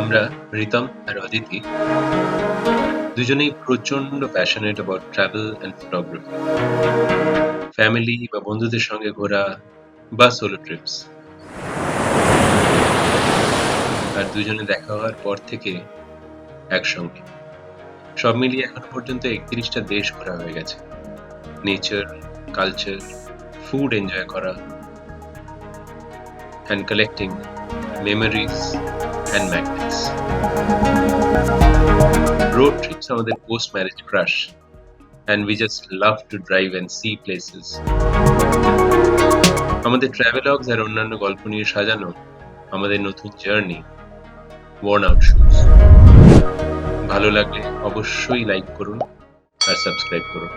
আমরা রিতম আর অদিতি দুজনেই প্রচন্ড passionate about travel and photography. Family বা বন্ধুদের সঙ্গে ঘোরা বা সোলো ট্রিপস, আর দুজনে দেখা হওয়ার পর থেকে একসঙ্গে সব মিলিয়ে এখনো পর্যন্ত 31টা দেশ ঘোরা হয়ে গেছে। নেচার, কালচার, ফুড এনজয় করা and collecting memories and magnets. Road trips আমাদের post marriage crush, and we just love to drive and see places. আমাদের travelogues আর অন্যান্য গল্প নিয়ে সাজানো আমাদের নতুন জার্নি worn out shoes. ভালো লাগলে অবশ্যই লাইক করুন আর সাবস্ক্রাইব করুন।